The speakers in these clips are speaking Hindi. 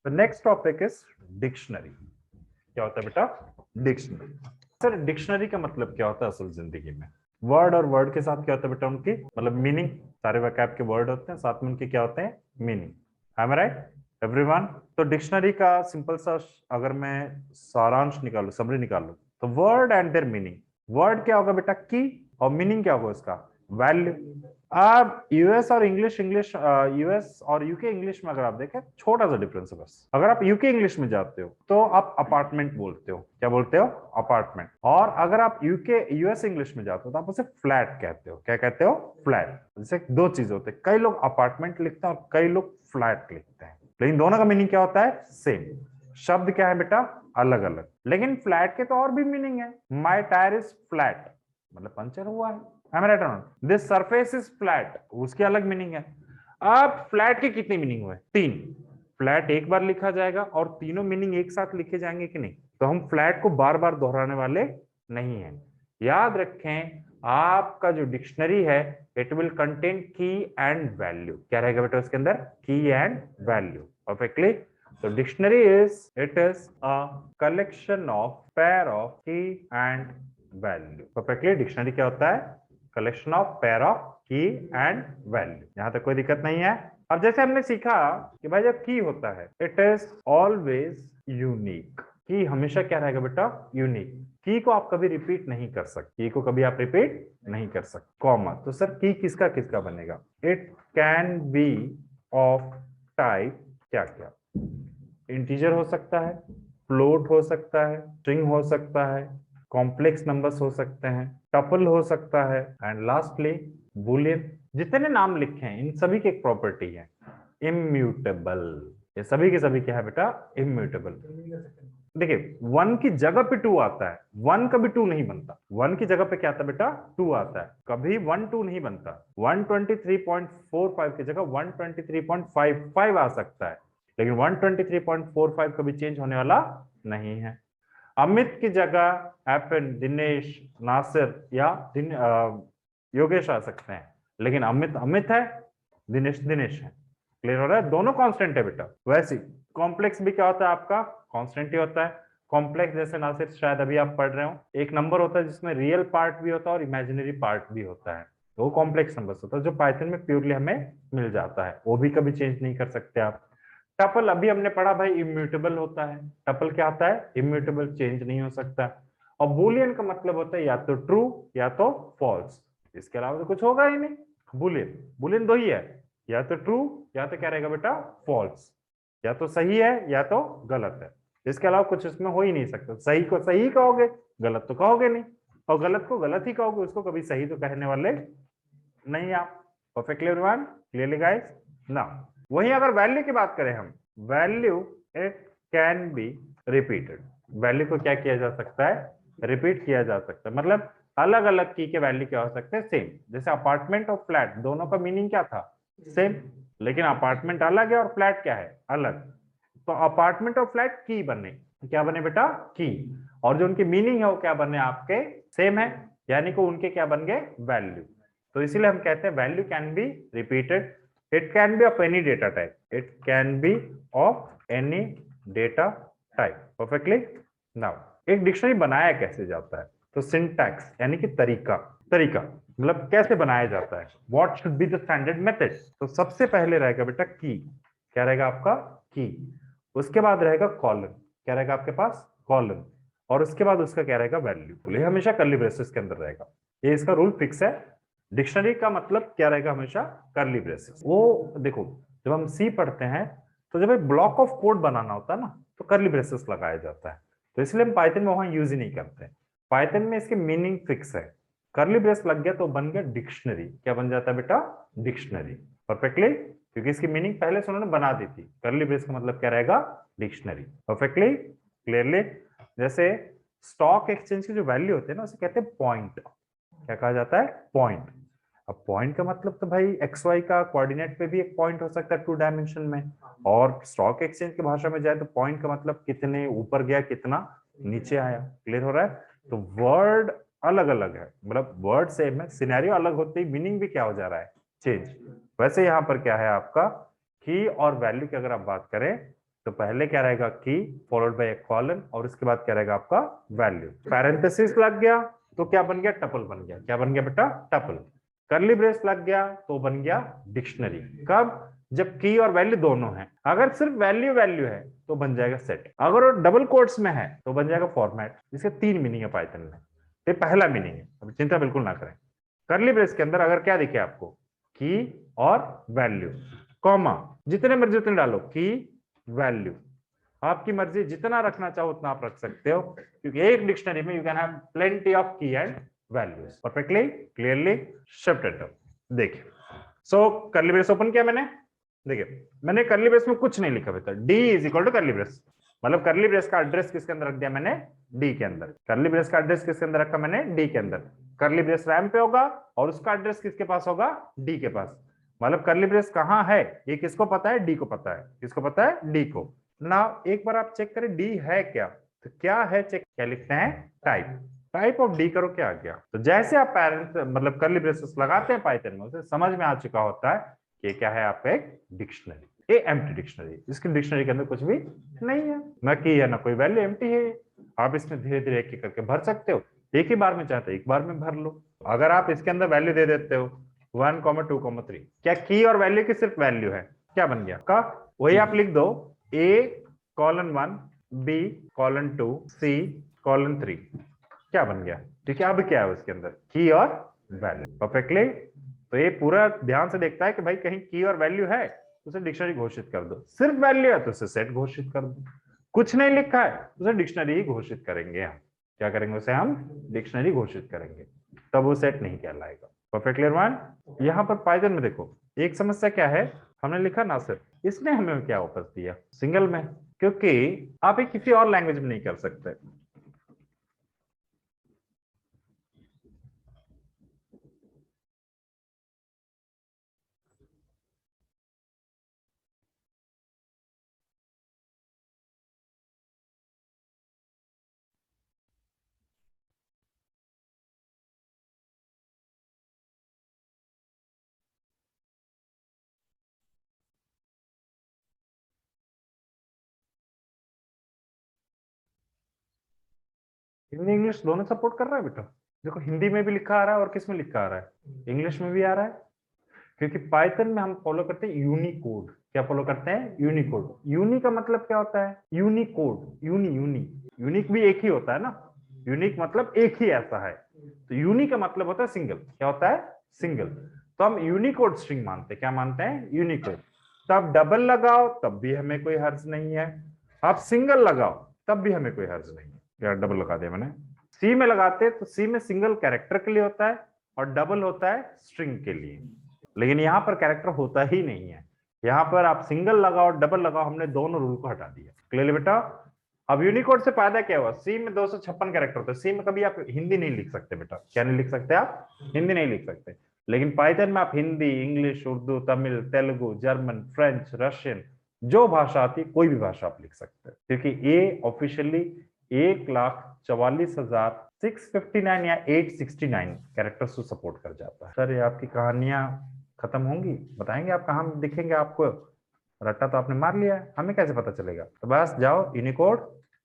The next topic is dictionary. क्या होता है बेटा? डिक्शनरी। सर डिक्शनरी का मतलब क्या होता है असल जिंदगी में? वर्ड और वर्ड के साथ क्या होता है बेटा? उनकी मतलब मीनिंग। सारे वैकैब के वर्ड होते हैं, साथ में उनके क्या होते हैं? Meaning. am I right everyone? तो डिक्शनरी का सिंपल सा अगर मैं सारांश निकालू, समरी निकालू, तो word and there meaning. Word क्या होगा बेटा? की। और मीनिंग क्या होगा उसका? वैल्यू। आप यूएस और यूएस और यूके इंग्लिश में अगर आप देखें, छोटा सा डिफरेंस है बस। अगर आप यूके इंग्लिश में जाते हो तो आप अपार्टमेंट बोलते हो। क्या बोलते हो? अपार्टमेंट। और अगर आप यूएस इंग्लिश में जाते हो तो आप उसे फ्लैट कहते हो। क्या कहते हो? फ्लैट। जैसे दो चीज होते हैं, कई लोग अपार्टमेंट लिखते हैं और कई लोग फ्लैट लिखते हैं, लेकिन दोनों का मीनिंग क्या होता है? सेम। शब्द क्या है बेटा? अलग अलग। लेकिन फ्लैट के तो और भी मीनिंग है। माई टायर इज फ्लैट, मतलब पंचर हुआ है। दिस सरफेस इज फ्लैट, उसकी अलग मीनिंग है। अब फ्लैट के कितने मीनिंग हुए? तीन। फ्लैट एक बार लिखा जाएगा और तीनों मीनिंग एक साथ लिखे जाएंगे कि नहीं? तो हम फ्लैट को बार बार दोहराने वाले नहीं है। याद रखें, आपका जो डिक्शनरी है इट विल कंटेन की एंड वैल्यू। क्या रहेगा बेटा उसके अंदर? की एंड वैल्यू। परफेक्टली। तो dictionary it is a collection of pair of key and value. Perfectly. Dictionary क्या होता है? Collection of pair of key and value. यहां तक कोई दिक्कत नहीं है। अब जैसे हमने सीखा कि भाई जब की होता है इट इज ऑलवेज यूनिक। की हमेशा क्या रहेगा बेटा? यूनिक। की को आप कभी रिपीट नहीं कर सकते, की को कभी आप रिपीट नहीं कर सकते। कॉमा। तो सर की किसका किसका बनेगा? It can be of type क्या क्या? इंटीजर हो सकता है, फ्लोट हो सकता है, स्ट्रिंग हो सकता है, कॉम्प्लेक्स नंबर्स हो सकते हैं, टपल हो सकता है, एंड लास्टली बुलियन। जितने नाम लिखे हैं इन सभी की एक प्रॉपर्टी है, इम्यूटेबल। ये सभी के सभी क्या है बेटा? इम्यूटेबल। देखिए, वन की जगह पे टू आता है, वन कभी टू नहीं बनता। वन की जगह पे क्या आता है बेटा? टू आता है। कभी वन टू नहीं बनता। 123.45 की जगह 123.55 आ सकता है, लेकिन 123.45 कभी चेंज होने वाला नहीं है। अमित की जगह एपन, दिनेश, नासिर या योगेश आ सकते हैं, लेकिन अमित अमित है, दिनेश दिनेश है। क्लियर हो रहा है? दोनों कांस्टेंट है बेटा। वैसे कॉम्प्लेक्स भी क्या होता है आपका? कांस्टेंट ही होता है। कॉम्प्लेक्स जैसे नासिर शायद अभी आप पढ़ रहे हो, एक नंबर होता है जिसमें रियल पार्ट भी होता है और इमेजिनरी पार्ट भी होता है, तो वो कॉम्प्लेक्स नंबर होता है जो पाइथन में प्योरली हमें मिल जाता है, वो भी कभी चेंज नहीं कर सकते आप। टपल अभी हमने पढ़ा भाई, इम्यूटेबल होता है। टपल क्या होता है? इम्यूटेबल, चेंज नहीं हो सकता। और बुलियन का मतलब होता है या तो ट्रू या तो फॉल्स, इसके अलावा तो कुछ होगा ही नहीं। बुलियन, बुलियन दो ही है, या तो ट्रू या तो क्या रहेगा बेटा? फॉल्स। या तो सही है या तो गलत है, इसके अलावा कुछ इसमें हो ही नहीं सकता। सही को सही कहोगे, गलत तो कहोगे नहीं, और गलत को गलत ही कहोगे, उसको कभी सही तो कहने वाले नहीं आप। Perfectly everyone? Clearly guys? ना वहीं अगर वैल्यू की बात करें हम, value it can be repeated. Value को क्या किया जा सकता है? रिपीट किया जा सकता है। मतलब अलग अलग की के वैल्यू क्या हो सकते हैं? सेम। जैसे अपार्टमेंट और फ्लैट, दोनों का मीनिंग क्या था? सेम। लेकिन अपार्टमेंट अलग है और फ्लैट क्या है? अलग। तो अपार्टमेंट और फ्लैट की बने, क्या बने बेटा? की। और जो उनकी मीनिंग है वो क्या बने आपके? सेम है, यानी कि उनके क्या बन गए? वैल्यू। तो इसीलिए हम कहते हैं value can be repeated. It can be of any data type, it can be of any data type. Perfectly. Now एक डिक्शनरी बनाया कैसे जाता है? तो सिंटैक्स यानी कि तरीका, तरीका मतलब कैसे बनाया जाता है, what should be the standard method. तो सबसे पहले रहेगा बेटा की। क्या रहेगा आपका? की। उसके बाद रहेगा कॉलन। क्या रहेगा आपके पास? कॉलन। और उसके बाद उसका क्या रहेगा? वैल्यू। ये हमेशा कर्ली ब्रेसेस के अंदर रहेगा, ये इसका रूल फिक्स है। डिक्शनरी का मतलब क्या रहेगा? हमेशा कर्ली ब्रेसेस। वो देखो, जब हम सी पढ़ते हैं तो जब एक ब्लॉक ऑफ कोड बनाना होता है ना, तो कर्ली ब्रेसेस लगाया जाता है। तो इसलिए हम पाइथन में वहां यूज ही नहीं करते। पाइथन में इसकी मीनिंग फिक्स है। कर्ली ब्रेस लग गया तो बन गया डिक्शनरी। क्या बन जाता है बेटा? डिक्शनरी। परफेक्टली। क्योंकि इसकी मीनिंग पहले से उन्होंने बना दी थी। कर्ली ब्रेस का मतलब क्या रहेगा? डिक्शनरी। Perfectly clearly. जैसे स्टॉक एक्सचेंज की जो वैल्यू होती है ना, उसे कहते हैं पॉइंट। क्या कहा जाता है? पॉइंट। अब पॉइंट का मतलब तो भाई एक्स वाई का कोऑर्डिनेट पे भी एक पॉइंट हो सकता है 2 डायमेंशन में। और स्टॉक एक्सचेंज की भाषा में जाए तो पॉइंट का मतलब कितने ऊपर गया, कितना नीचे आया। क्लियर हो रहा है? तो वर्ड अलग अलग है, मतलब वर्ड सेम है, सिनेरियो अलग होते ही मीनिंग भी क्या हो जा रहा है? चेंज। वैसे यहाँ पर क्या है आपका? की और वैल्यू की अगर आप बात करें तो पहले क्या रहेगा की फॉलोड बाय कॉलन और उसके बाद क्या रहेगा आपका वैल्यू। पैरेंथेसिस लग गया तो क्या बन गया, टपल बन गया। क्या बन गया बेटा, टपल। कर्ली ब्रेस लग गया तो बन गया डिक्शनरी। कब, जब की और वैल्यू दोनों है। अगर सिर्फ वैल्यू वैल्यू है तो बन जाएगा सेट। अगर वो डबल कोट्स में है तो बन जाएगा फॉर्मेट। इसके 3 मीनिंग है पाइथन में। ये पहला मीनिंग है, अब चिंता बिल्कुल ना करें। कर्ली ब्रेस के अंदर अगर क्या दिखे आपको, की और वैल्यू, कॉमा, जितने मर्जी उतने डालो, की वैल्यू, आपकी मर्जी जितना रखना चाहो उतना आप रख सकते हो, क्योंकि एक डिक्शनरी में you can have plenty of key and values. Perfectly clearly shifted. देखिए, सो कर्ली ब्रेस ओपन किया मैंने। देखिए मैंने कर्ली ब्रेस में कुछ नहीं लिखा था, D is equal to curly brace, मतलब कर्ली ब्रेस का एड्रेस किसके अंदर रख दिया मैंने, डी के अंदर। कर्ली ब्रेस का एड्रेस किसके अंदर रखा मैंने, डी के अंदर। कर्ली ब्रेस रैम पे होगा और उसका एड्रेस किसके पास होगा, डी के पास। मतलब कर्ली ब्रेस कहां है ये किसको पता है, डी को पता है। किसको पता है, डी को। ना एक बार आप चेक करें डी है क्या, तो क्या है चेक, क्या लिखते हैं, टाइप। टाइप ऑफ डी करो, क्या आ गया। तो जैसे आप पेरेंट मतलब कर्ली ब्रेसेस लगाते हैं पाइथन में, उसे समझ में आ चुका होता है कि क्या है आपका एक डिक्शनरी, ये एम्प्टी डिक्शनरी। इसकी डिक्शनरी के अंदर कुछ भी नहीं है, ना की है ना कोई वैल्यू, एम्प्टी है। आप इसमें धीरे धीरे एक एक करके भर सकते हो, एक ही बार में चाहते एक बार में भर लो। अगर आप इसके अंदर वैल्यू दे देते हो 1, 2, 3, क्या की और वैल्यू की सिर्फ वैल्यू है, क्या बन गया का, वही आप लिख दो A:1 B:2 C:3, क्या बन गया। ठीक है, अब क्या है उसके अंदर, की और वैल्यू। परफेक्टली। तो ये पूरा ध्यान से देखता है कि भाई कहीं की और वैल्यू है तो उसे डिक्शनरी घोषित कर दो, सिर्फ वैल्यू है तो उसे सेट घोषित कर दो, कुछ नहीं लिखा है उसे डिक्शनरी ही घोषित करेंगे हम। क्या करेंगे, उसे हम डिक्शनरी घोषित करेंगे, तब वो सेट नहीं कहलाएगा। Perfect clear one. यहाँ पर पाइथन में देखो एक समस्या क्या है, हमने लिखा ना सिर्फ, इसने हमें क्या वापस दिया, सिंगल में, क्योंकि आप ये किसी और लैंग्वेज में नहीं कर सकते। हिंदी इंग्लिश दोनों सपोर्ट कर रहा है बेटा। देखो हिंदी में भी लिखा आ रहा है और किस में लिखा आ रहा है, इंग्लिश में भी आ रहा है। क्योंकि पाइथन में हम फॉलो करते हैं यूनिकोड। क्या फॉलो करते हैं, यूनिकोड। यूनी का मतलब क्या होता है, यूनिकोड, यूनी यूनी, यूनिक भी एक ही होता है ना, यूनिक मतलब एक ही ऐसा है। तो यूनी का मतलब होता है सिंगल। क्या होता है, सिंगल। तो हम यूनिकोड स्ट्रिंग मानते हैं, क्या मानते हैं, यूनिकोड। तो आप डबल लगाओ तब भी हमें कोई हर्ज नहीं है, आप सिंगल लगाओ तब भी हमें कोई हर्ज नहीं है। यार डबल लगा दिया मैंने। सी में लगाते हैं तो सी में सिंगल कैरेक्टर के लिए होता है और डबल होता है स्ट्रिंग के लिए, लेकिन यहाँ पर कैरेक्टर होता ही नहीं है। यहाँ पर आप सिंगल लगाओ डबल लगाओ, हमने दोनों रूल को हटा दिया। क्लियर बेटा। अब यूनिकोड से फायदा क्या हुआ, सी में 256 कैरेक्टर होते हैं, सी में कभी आप हिंदी नहीं लिख सकते बेटा। क्या नहीं लिख सकते आप, हिंदी नहीं लिख सकते। लेकिन पाइथन में आप Hindi, English, Urdu, Tamil, Telugu, German, French, Russian, जो भाषा आती है कोई भी भाषा आप लिख सकते हैं, क्योंकि ये ऑफिशियली 1,44,659 या 869 कैरेक्टर्स को सपोर्ट कर जाता है। सर ये आपकी कहानियां खत्म होंगी, बताएंगे आप कहाँ दिखेंगे आपको, रट्टा तो आपने मार लिया है, हमें कैसे पता चलेगा। तो बस जाओ यूनिकोड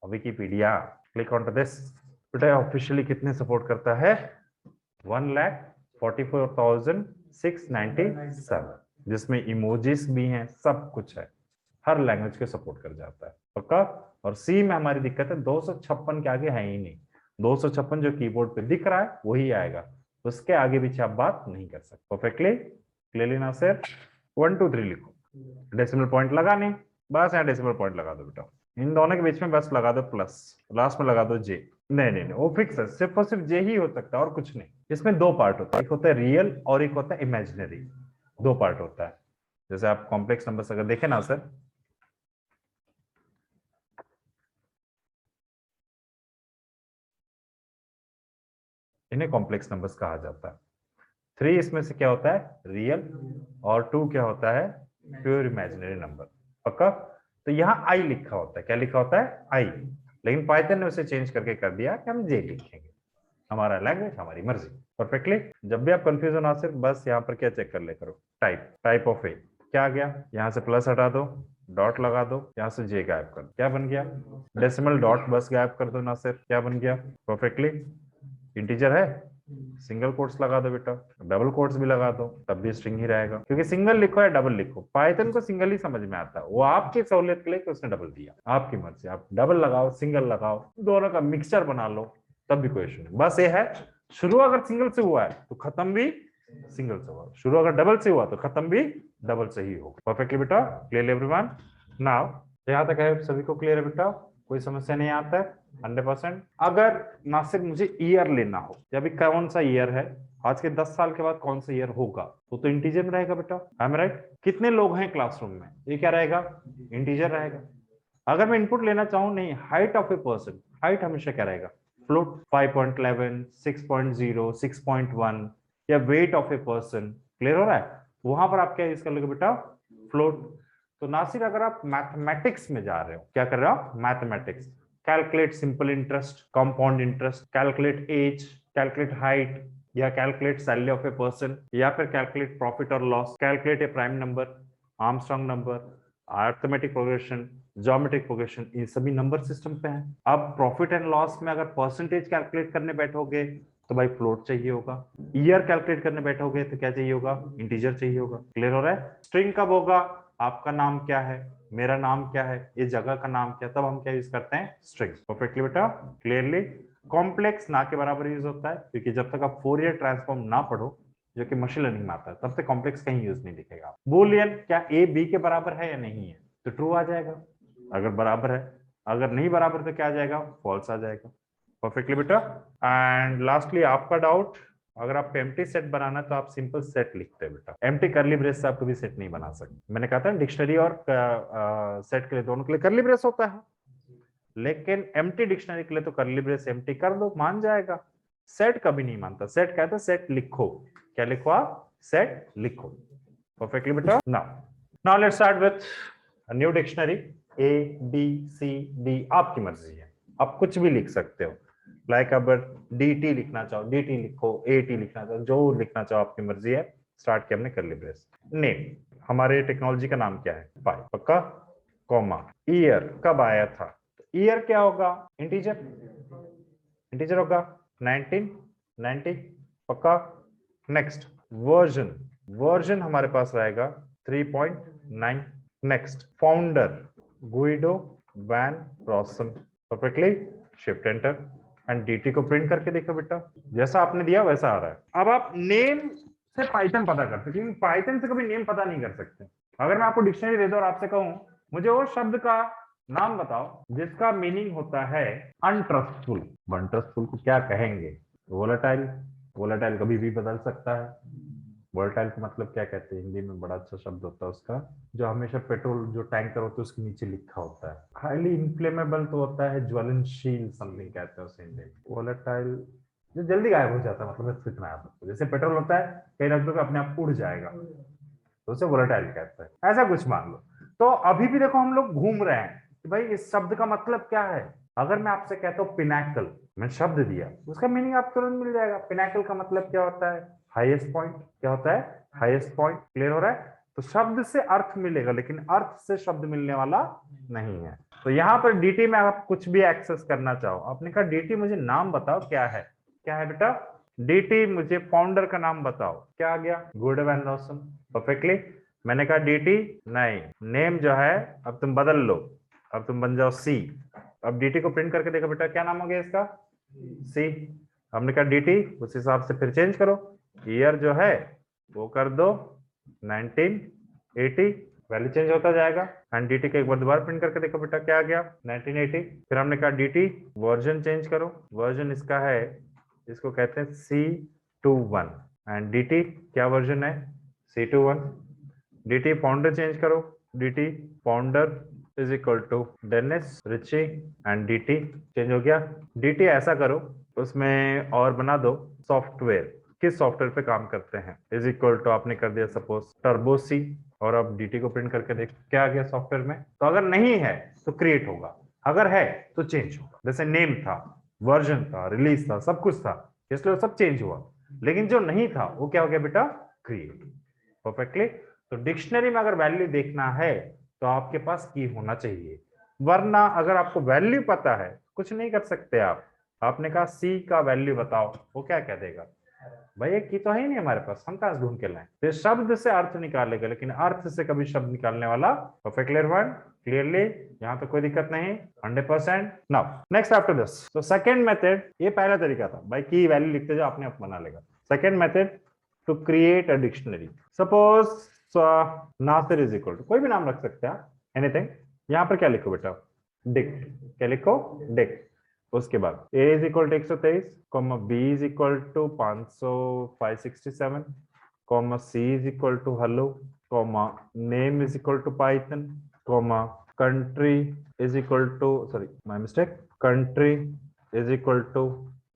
और Wikipedia, click on to this. बेटा ऑफिशियली कितने सपोर्ट करता है, 1,44,697, जिसमें इमोजीज भी हैं, सब कुछ है, हर लैंग्वेज के सपोर्ट कर जाता है। पक्का। और सी में हमारी दिक्कत है 256 के आगे है ही नहीं, 256 जो कीबोर्ड पे दिख रहा है वही आएगा, उसके आगे पीछे आप बात नहीं कर सकते। परफेक्टली क्लियरली ना सर। 1 2 3 लिखो, डेसिमल पॉइंट लगाने, बस यहाँ डेसिमल पॉइंट लगा दो बेटा, इन दोनों के बीच में बस लगा दो प्लस, लास्ट में लगा दो जे। नहीं नहीं नहीं, वो फिक्स है, सिर्फ और सिर्फ जे ही हो सकता है और कुछ नहीं। इसमें दो पार्ट होता है, एक होता है रियल और एक होता है इमेजिनरी, दो पार्ट होता है। जैसे आप कॉम्प्लेक्स नंबर्स अगर देखें ना सर, इन्हें कॉम्प्लेक्स नंबर्स कहा जाता है। 3 इसमें से क्या होता है, रियल, और 2 क्या होता है, प्योर इमेजिनरी नंबर। पक्का। तो यहाँ आई लिखा होता है, क्या लिखा होता है, आई, लेकिन पाइथन ने उसे चेंज करके कर दिया कि हम जे लिखेंगे, हमारा लैंग्वेज हमारी मर्जी। परफेक्टली। जब भी आप कंफ्यूजन हो सिर्फ बस यहाँ पर क्या चेक कर ले करो, टाइप, टाइप ऑफ ए क्या आ गया, यहाँ से प्लस हटा दो, डॉट लगा दो, यहाँ से जे गायब कर दो, क्या बन गया? डेसिमल डॉट बस गायब कर दो ना सर, क्या बन गया? परफेक्टली इंटीजर है, सिंगल कोट्स लगा दो बेटा, डबल कोट्स भी लगा दो, तब भी स्ट्रिंग ही रहेगा, क्योंकि सिंगल लिखो या डबल लिखो, पाइथन को सिंगल ही समझ में आता है, वो आपकी सहूलियत के लिए कि उसने डबल दिया, आपकी मर्जी, आप डबल लगाओ सिंगल लगाओ, दोनों का मिक्सचर बना लो, तब भी कोई इशू नहीं। बस ये है, शुरू अगर सिंगल से हुआ है तो खत्म भी सिंगल से हुआ, शुरू अगर डबल से हुआ तो खत्म भी डबल से ही होगा। परफेक्टली बेटा, क्लियर एवरीवन? नाउ यहाँ तक है, सभी को क्लियर है बेटा? कोई समस्या नहीं आता है 100%? अगर ना सिर्फ मुझे ईयर लेना हो, या अभी कौन सा ईयर है, आज के 10 साल के बाद कौन सा ईयर होगा, तो इंटीजर में रहेगा बेटा, आई एम राइट? कितने लोग हैं क्लासरूम में, ये क्या रहेगा? इंटीजर रहेगा। अगर मैं इनपुट लेना चाहूं, नहीं, height of a person, height हमेशा क्या रहेगा? फ्लोट, 5.11, 6.0, 6.1, या weight of a person, clear हो रहा है? वहां पर आप क्या यूज कर लोगे बेटा? फ्लोट। तो नासिर अगर आप मैथमेटिक्स में जा रहे हो, क्या कर रहे हो? Mathematics, calculate simple interest, compound interest, calculate age, calculate height, या calculate salary of a person, या फिर कैलकुलेट प्रॉफिट और loss, calculate a prime number, Armstrong number, arithmetic progression, geometric progression, ये सभी नंबर सिस्टम पे हैं। अब प्रॉफिट एंड लॉस में अगर परसेंटेज कैलकुलेट करने बैठोगे तो भाई फ्लोट चाहिए होगा, ईयर कैलकुलेट करने बैठोगे तो क्या चाहिए होगा? इंटीजर चाहिए होगा। क्लियर हो रहा है? स्ट्रिंग कब होगा? आपका नाम क्या है, मेरा नाम क्या है, ये जगह का नाम क्या, तब हम क्या यूज करते हैं? स्ट्रिंग्स। परफेक्टली बेटा, क्लियरली? कॉम्प्लेक्स ना के बराबर यूज होता है, क्योंकि जब तक आप फोरियर ट्रांसफॉर्म ना पढ़ो, जो कि मशीन लर्निंग में आता है, तब तक कॉम्प्लेक्स कहीं यूज नहीं दिखेगा। बूलियन, क्या ए बी के बराबर है या नहीं है, तो ट्रू आ जाएगा अगर बराबर है, अगर नहीं बराबर तो क्या आ जाएगा? फॉल्स आ जाएगा। परफेक्टली बेटा? एंड लास्टली आपका डाउट, अगर आप एम्प्टी सेट बनाना तो आप सिंपल सेट लिखते हैं बेटा, एम्प्टी करली ब्रेस से आप कभी सेट नहीं बना सकते। मैंने कहा था डिक्शनरी और सेट के लिए, दोनों के लिए करली ब्रेस होता है, लेकिन एम्प्टी डिक्शनरी के लिए तो करली ब्रेस एम्प्टी कर दो, मान जाएगा। सेट कभी नहीं मानता, सेट कहता है सेट लिखो, क्या लिखो आप? सेट लिखो। परफेक्टली बेटा? Now let's start with new dictionary. A B C D आपकी मर्जी है, आप कुछ भी लिख सकते हो, लाइक अगर डी टी लिखना चाहो डी टी लिखो, ए टी लिखना चाहो जो लिखना चाहो आपकी मर्जी है। स्टार्ट किया हमने करली ब्रेस। नेम, हमारे टेक्नोलॉजी का नाम क्या है? पाई, पक्का? कॉमा, ईयर कब आया था, ईयर क्या होगा? इंटीजर, इंटीजर होगा। 1990, पक्का? नेक्स्ट, वर्जन, वर्जन हमारे पास रहेगा 3.9। Next, founder Guido van Rossum. Perfectly? Shift enter and DT को प्रिंट करके देखो बेटा, जैसा आपने दिया वैसा आ रहा है। अब आप नेम से पाइथन पता कर सकते, पाइथन से कभी नेम पता नहीं कर सकते। अगर मैं आपको डिक्शनरी दे दूं और आपसे कहूं मुझे वो शब्द का नाम बताओ जिसका मीनिंग होता है अनट्रस्टफुल, अनट्रस्टफुल को क्या कहेंगे? वोलेटाइल, वोलेटाइल कभी भी बदल सकता है। वोलेटाइल का मतलब क्या कहते हैं हिंदी में? बड़ा अच्छा शब्द होता है उसका, जो हमेशा पेट्रोल जो टैंकर होता है उसके नीचे लिखा होता है। हाईली इन्फ्लेमेबल तो होता है, ज्वलनशील समथिंग कहते हैं उसे हिंदी में। वोलेटाइल जो जल्दी गायब हो जाता है, मतलब इतना याद रखो, जैसे पेट्रोल होता है कहीं रख दो अपने आप उड़ जाएगा, तो उसे वोलेटाइल कहते हैं, ऐसा कुछ मान लो। तो अभी भी देखो हम लोग घूम रहे हैं कि भाई इस शब्द का मतलब क्या है। अगर मैं आपसे कहता हूँ पिनाकल, मैं शब्द दिया, उसका मीनिंग आपको तुरंत मिल जाएगा। पिनाकल का मतलब क्या होता है? Highest point. क्या होता है? Highest point. क्लियर हो रहा है? तो शब्द से अर्थ मिलेगा, लेकिन अर्थ से शब्द मिलने वाला नहीं है। तो यहाँ पर डीटी में आप कुछ भी एक्सेस करना चाहो, आपने कहा डीटी मुझे नाम बताओ, क्या है? क्या है बेटा? डीटी मुझे फाउंडर का नाम बताओ, क्या आ गया? Good van Rossum. परफेक्टली? मैंने कहा डीटी नहीं, नेम जो है अब तुम बदल लो, अब तुम बन जाओ सी। अब डीटी को प्रिंट करके देखो बेटा, क्या नाम हो गया इसका? सी। हमने कहा डीटी, उस हिसाब से फिर चेंज करो, ईयर जो है वो कर दो 1980, वैल्यू चेंज होता जाएगा। एंड डीटी को एक बार दोबारा प्रिंट करके देखो बेटा, क्या आ गया? 1980। फिर हमने कहा डीटी वर्जन चेंज करो, वर्जन इसका है, इसको कहते हैं C21, एंड डीटी क्या वर्जन है? C21। डीटी फाउंडर चेंज करो, DT founder is equal to Dennis Ritchie, and DT change हो गया। डीटी ऐसा करो उसमें और बना दो सॉफ्टवेयर, किस सॉफ्टवेयर पे काम करते हैं, इज इक्वल टू आपने कर दिया सपोज टर्बो सी, और अब डीटी को प्रिंट करके देख क्या आ गया सॉफ्टवेयर में। तो अगर नहीं है तो क्रिएट होगा, अगर है तो चेंज होगा। जैसे नेम था, वर्जन था, रिलीज था, सब कुछ था, इसलिए सब चेंज हुआ, लेकिन जो नहीं था वो क्या हो गया बेटा? क्रिएट। परफेक्टली? तो डिक्शनरी में अगर वैल्यू देखना है तो आपके पास की होना चाहिए, वरना अगर आपको वैल्यू पता है कुछ नहीं कर सकते आप। आपने कहा सी का वैल्यू बताओ, वो क्या कह देगा, भाई ये की तो है ही नहीं हमारे पास, हम कहां से ढूंढ के लाएं। तो शब्द से अर्थ निकालेगा, लेकिन अर्थ से कभी शब्द निकालने वाला परफेक्ट क्लियर वन क्लियरली, यहाँ तो कोई दिक्कत नहीं 100%। नाउ नेक्स्ट आफ्टर दिस, तो सेकंड मेथड, ये पहला तरीका था भाई की वैल्यू लिखते जाओ अपने आप बना लेगा। Second method to create a dictionary, suppose Nasir is equal to, कोई भी नाम रख सकते हैं एनीथिंग, यहाँ पर क्या लिखो बेटा, डिक्ट, क्या लिखो डिक्ट। उसके बाद a is equal to 123, comma b is equal to 567, comma c is equal to hello, comma name is equal to Python, comma country is equal to, sorry my mistake, country is equal to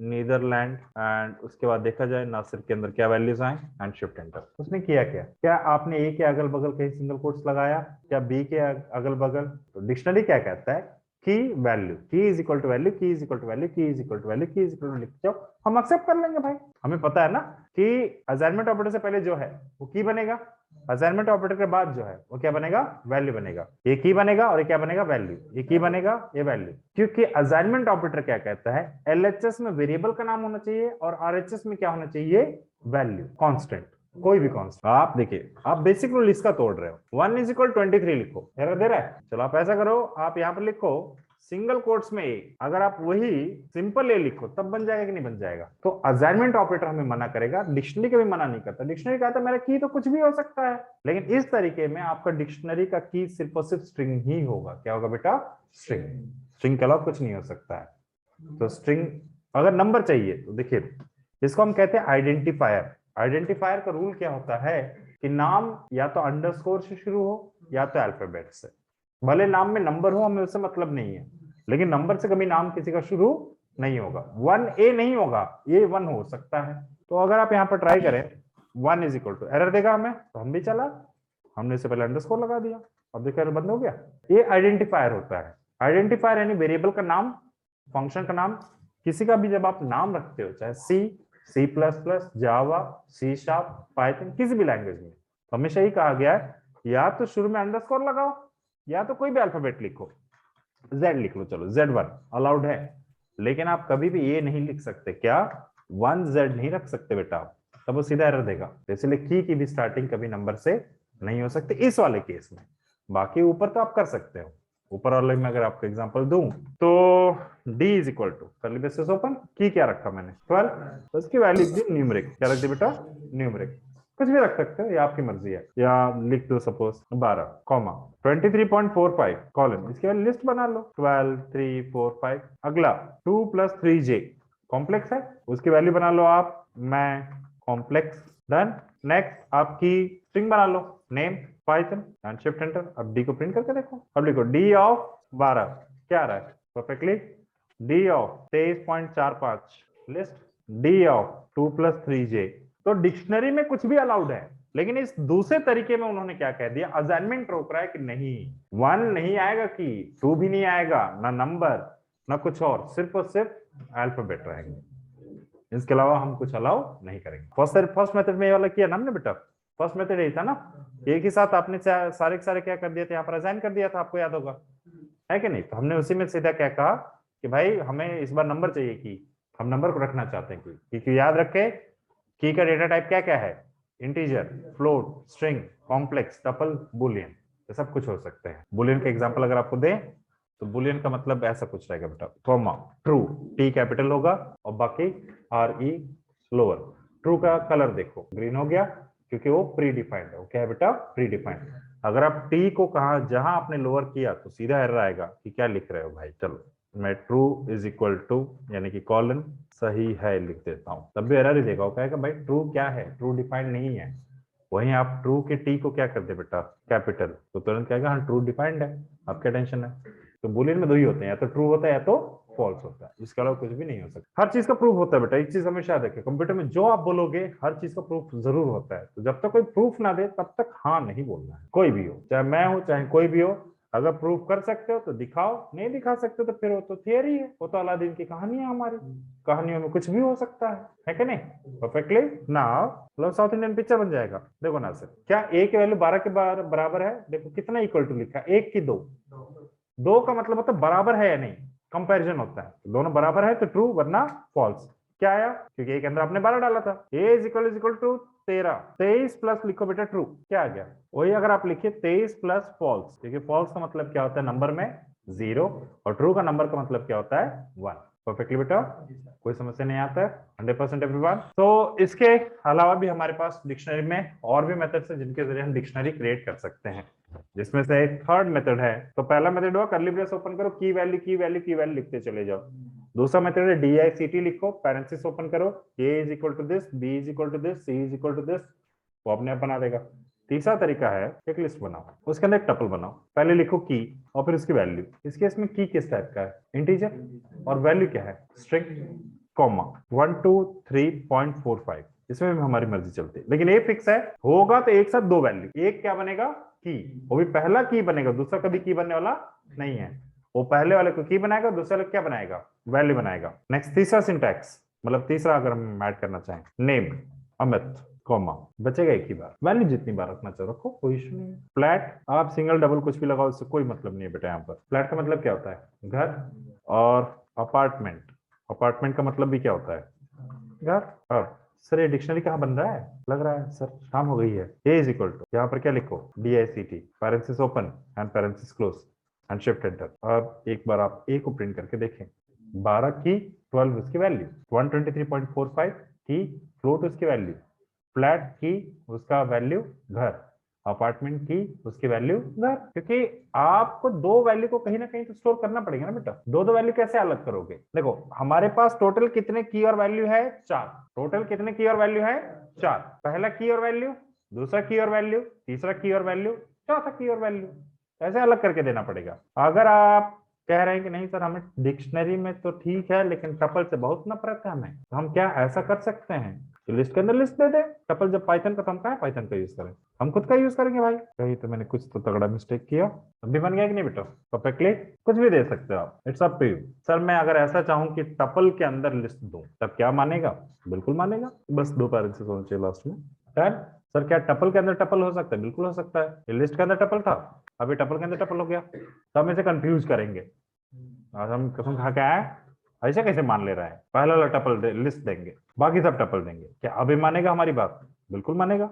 Netherland. And उसके बाद देखा जाए नासिर के अंदर क्या वैल्यूज आए एंड शिफ्ट एंटर। उसने किया क्या, क्या आपने ए के अगल बगल कहीं सिंगल कोट्स लगाया, क्या बी के अगल बगल, तो डिक्शनरी क्या कहता है की वैल्यू, की इज इक्वल टू वैल्यू, की इज इक्वल टू वैल्यू, की इज इक्वल टू वैल्यू, की इज इक्वल टू लिख जाओ, हम एक्सेप्ट कर लेंगे भाई। हमें पता है ना कि असाइनमेंट ऑपरेटर से पहले जो है वो की बनेगा, असाइनमेंट ऑपरेटर के बाद जो है वो क्या बनेगा, वैल्यू बनेगा। ये की बनेगा और ये क्या बनेगा, वैल्यू। ये की बनेगा, ये वैल्यू, क्योंकि असाइनमेंट ऑपरेटर क्या कहता है, एलएचएस में वेरिएबल का नाम होना चाहिए और आरएचएस में क्या होना चाहिए, वैल्यू, कांस्टेंट, कोई भी कांस्टेंट। आप देखिए, आप बेसिक रूल इसका तोड़ रहे हो, 1 इज इक्वल 23 लिखो, एरर दे रहा है। चलो आप ऐसा करो, आप यहाँ पर लिखो सिंगल कोट्स में ए, अगर आप वही सिंपल ए लिखो तब बन जाएगा कि नहीं बन जाएगा। तो असाइनमेंट ऑपरेटर हमें मना करेगा, डिक्शनरी का भी मना नहीं करता। डिक्शनरी कहता है मेरा की तो कुछ भी हो सकता है, लेकिन इस तरीके में आपका डिक्शनरी का की सिर्फ और सिर्फ स्ट्रिंग ही होगा। क्या होगा बेटा, स्ट्रिंग, स्ट्रिंग के अलावा कुछ नहीं हो सकता है। तो स्ट्रिंग, अगर नंबर चाहिए तो देखिए इसको हम कहते हैं आइडेंटिफायर। आइडेंटिफायर का रूल क्या होता है कि नाम या तो अंडरस्कोर से शुरू हो या तो अल्फाबेट से, भले नाम में नंबर हो हमें उससे मतलब नहीं है, लेकिन नंबर से कभी नाम किसी का शुरू नहीं होगा। 1A नहीं होगा, ये 1 हो सकता है। तो अगर आप यहाँ पर ट्राई करें 1 इज इक्वल टू, एरर देगा हमें, तो हम भी चला, हमने इससे पहले अंडरस्कोर लगा दिया, अब देखो एरर बंद हो गया। ये आइडेंटिफायर होता है। आइडेंटिफायर यानी वेरिएबल का नाम, फंक्शन का नाम, किसी का भी जब आप नाम रखते हो, चाहे सी प्लस प्लस, जावा, सी शार्प, पाइथन, किसी भी लैंग्वेज में, हमेशा ही कहा गया है या तो शुरू में अंडरस्कोर लगाओ या तो कोई भी अल्फाबेट लिखो, Z लिख लो, चलो Z1 अलाउड है, लेकिन आप कभी भी ये नहीं लिख सकते, क्या 1Z नहीं रख सकते बेटा आप, तब वो सीधा एरर देगा। तो इसलिए की भी स्टार्टिंग कभी नंबर से नहीं हो सकती इस वाले केस में। बाकी ऊपर तो आप कर सकते हो, ऊपर वाले में अगर आपको एग्जांपल दूं तो D is equal to curly braces open, key क्या रखा मैंने 12, तो इसकी वैल्यू दी न्यूमेरिक, क्या रख दी बेटा, न्यूमेरिक, कुछ भी रख सकते हो, ये आपकी मर्जी है, या लिख दो सपोज 12 कॉमा 23.45 कॉलन, इसके बाद लिस्ट बना लो 12 3 4 5। अगला 2 प्लस 3J कॉम्प्लेक्स है, उसकी वैल्यू बना लो आप, मैं कॉम्प्लेक्स, डन। नेक्स्ट आपकी स्ट्रिंग बना लो, name Python and shift enter. अब डी को प्रिंट करके देखो, अब लिखो डी ऑफ 12 क्या आ रहा है perfectly, D of 23.45 list, D of 2 plus 3J। तो डिक्शनरी में कुछ भी अलाउड है, लेकिन इस दूसरे तरीके में उन्होंने क्या कह दिया, असाइनमेंट रोक रहा है कि नहीं 1 नहीं आएगा, की 2 भी नहीं आएगा, ना नंबर ना कुछ और सिर्फ अल्फाबेट रहेंगे, इसके अलावा हम कुछ अलाउ नहीं करेंगे। फर्स्ट मेथड में ये वाला किया ना हमने बेटा, फर्स्ट मेथड यही था ना, एक ही साथ आपने सारे के सारे क्या कर दिए थे, यहाँ पर असाइन कर दिया था, आपको याद होगा है कि नहीं। तो हमने उसी में सीधा क्या कहा कि भाई हमें इस बार नंबर चाहिए, की हम नंबर को रखना चाहते हैं, क्योंकि याद रखे की का डेटा टाइप क्या क्या है, integer, float, string, complex, tuple, Boolean, ये सब कुछ हो सकते हैं। बुलियन का एग्जांपल अगर आपको दें तो बुलियन का मतलब ऐसा कुछ रहेगा बेटा, कॉमा ट्रू, टी कैपिटल होगा और बाकी आर ई लोअर। ट्रू का कलर देखो ग्रीन हो गया क्योंकि वो प्री डिफाइंड है, वो क्या है बेटा, प्री डिफाइंड। अगर आप टी को कहा जहां आपने लोअर किया तो सीधा एरर आएगा कि क्या लिख रहे हो भाई। चलो मैं ट्रू इज इक्वल टू यानी कि कॉलन सही है लिख देता हूं, तब भी एरर ही देगा, वो कहेगा भाई ट्रू क्या है, ट्रू डिफाइंड नहीं है। वहीं आप ट्रू के टी को क्या कर दे बेटा, कैपिटल, तो तुरंत कहेगा हाँ ट्रू डिफाइंड है, आप क्या टेंशन है। तो बुलियन में दो ही होते हैं, या तो ट्रू होता है या तो फॉल्स होता है, इसके अलावा कुछ भी नहीं हो सकता। हर चीज का प्रूफ होता है बेटा, एक चीज हमेशा याद रखें, कंप्यूटर में जो आप बोलोगे हर चीज का प्रूफ जरूर होता है। तो जब तक कोई प्रूफ ना दे तब तक हाँ नहीं बोलना है, कोई भी हो, चाहे मैं हो चाहे कोई भी हो, अगर प्रूफ कर सकते हो तो दिखाओ, नहीं दिखा सकते तो फिर वो तो थियरी है, वो तो अलादीन की कहानी है हमारी, कहानियों में कुछ भी हो सकता है कि नहीं। परफेक्टली नाउ मतलब साउथ इंडियन पिक्चर बन जाएगा। देखो ना सर, क्या ए की वैल्यू 12 के बराबर है? देखो कितना इक्वल टू लिखा है, 1 की 2, 2 का मतलब होता है बराबर है या नहीं, कंपैरिजन होता है, दोनों बराबर है तो ट्रू वरना फॉल्स। क्या आया? क्योंकि ए के अंदर आपने 12 डाला था। ए इज इक्वल टू 13, 23 प्लस लिखो बेटा ट्रू, क्या आ गया? वही अगर आप लिखिए 23 प्लस फॉल्स, क्योंकि फॉल्स का मतलब क्या होता है नंबर में 0, और ट्रू का नंबर का मतलब क्या होता है 1। परफेक्टली बेटा, कोई समस्या नहीं आता है, 100% एवरीवन। तो इसके अलावा भी हमारे पास डिक्शनरी में और भी मेथड्स हैं जिनके जरिए हम डिक्शनरी क्रिएट कर सकते हैं, जिसमें से एक थर्ड मेथड है। तो पहला मेथड हुआ कर्ली ब्रेस ओपन करो, की वैल्यू की वैल्यू की वैल्यू लिखते चले जाओ। दूसरा मेथड है DICT लिखो, पैरेंथेसिस ओपन करो, A is equal to this, B is equal to this, C is equal to this, वो अपने आप बना देगा। तीसरा तरीका है एक लिस्ट बनाओ, उसके अंदर एक टपल बनाओ, पहले लिखो की और फिर उसकी वैल्यू। इस केस में की किस टाइप का है? इंटीजर, और वैल्यू क्या है? String, comma 123.45। इसमें भी हमारी मर्जी चलती है, लेकिन ये फिक्स है, होगा तो एक साथ दो वैल्यू, एक क्या बनेगा की, वो भी पहला की बनेगा, दूसरा कभी की बनने वाला नहीं है। वो पहले वाले को की बनाएगा, दूसरे वाले क्या बनाएगा? वैल्यू बनाएगा। नेक्स्ट तीसरा सिंटैक्स, मतलब तीसरा अगर हम ऐड करना चाहें, नेम अमित कॉमा, बचेगा एक ही बार, वैल्यू जितनी बार रखना चाहो रखो, कोई इशू नहीं है। फ्लैट आप सिंगल डबल कुछ भी लगाओ, इससे कोई मतलब नहीं है बेटा। यहाँ पर फ्लैट का मतलब क्या होता है? घर। और अपार्टमेंट, अपार्टमेंट का मतलब भी क्या होता है? घर। अब सर ये डिक्शनरी कहाँ बन रहा है? लग रहा है सर शाम हो गई है। ए इज इक्वल टू, यहाँ पर क्या लिखो? DICT, parenthesis open and parenthesis close and shift enter. अब एक बार आप ए को प्रिंट करके देखें, 12 की 12 उसकी वैल्यू, 123.45 की फ्लोट उसकी वैल्यू, फ्लैट की उसका वैल्यू घर, अपार्टमेंट की उसकी वैल्यू घर। क्योंकि आपको दो वैल्यू को कहीं ना कहीं तो स्टोर करना पड़ेगा ना बेटा। दो दो वैल्यू कैसे अलग करोगे? देखो हमारे पास टोटल कितने की और वैल्यू है? 4। टोटल कितने की और वैल्यू है? 4। पहला की और वैल्यू, दूसरा की और वैल्यू, तीसरा की और वैल्यू, चौथा की और वैल्यू, ऐसे अलग करके देना पड़ेगा। अगर आप कह रहे हैं कि नहीं सर हमें डिक्शनरी में तो ठीक है लेकिन टपल से बहुत नफरत है हमें, तो हम क्या ऐसा कर सकते हैं कि लिस्ट के अंदर लिस्ट दे दे? टपल जब पाइथन का, तो हम कहा पाइथन का यूज करें, हम खुद का यूज करेंगे भाई। कहीं तो मैंने कुछ तो तगड़ा मिस्टेक किया। अभी बन गया कि नहीं बेटा? परफेक्टली कुछ भी दे सकते हो आप, it's up to you. Sir मैं अगर ऐसा चाहूं कि टपल के अंदर लिस्ट दूं, तब क्या मानेगा? बिल्कुल मानेगा, बस दो पैरेंथेसिस होने चाहिए लास्ट में। सर क्या टपल के अंदर टपल हो सकता है? बिल्कुल हो सकता है। ये लिस्ट के अंदर टपल था, अभी टपल के अंदर टपल हो गया, तो हम इसे कंफ्यूज करेंगे। आज हम कसम खा के आए, ऐसे कैसे मान ले रहा है? पहला वाला टपल लिस्ट देंगे, बाकी सब टपल देंगे, क्या अभी मानेगा हमारी बात? बिल्कुल मानेगा।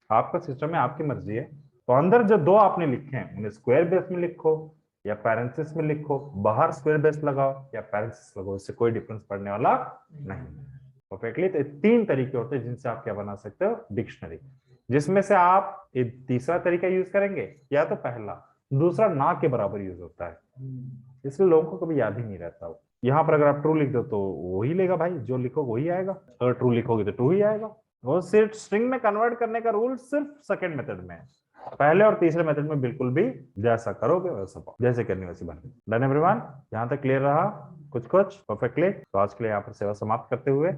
आपका सिस्टम है, आपकी मर्जी है। तो अंदर जो दो आपने लिखे हैं उन्हें स्क्वायर बेस में लिखो या पैरेंथेसिस में लिखो, बाहर स्क्वायर बेस लगाओ या पैरेंथेसिस लगाओ, इससे कोई डिफरेंस पड़ने वाला नहीं। परफेक्टली। तो तीन तरीके होते हैं जिनसे आप क्या बना सकते हो? डिक्शनरी। जिसमें से आप एक तीसरा तरीका यूज करेंगे या तो पहला, दूसरा ना के बराबर यूज होता है, इसलिए लोगों को कभी याद ही नहीं रहता। यहाँ पर अगर आप ट्रू लिख दो तो वही लेगा भाई, जो लिखो वही आएगा, अगर ट्रू लिखोगे तो ट्रू ही आएगा। वो सिर्फ स्ट्रिंग में कन्वर्ट करने का रूल सिर्फ सेकंड मेथड में है, पहले और तीसरे मेथड में बिल्कुल भी जैसा करोगे वैसा पाओ, जैसे करनी वैसे बने। Done everyone? यहाँ तक क्लियर रहा कुछ कुछ? परफेक्टली। तो आज के लिए यहाँ पर सेवा समाप्त करते हुए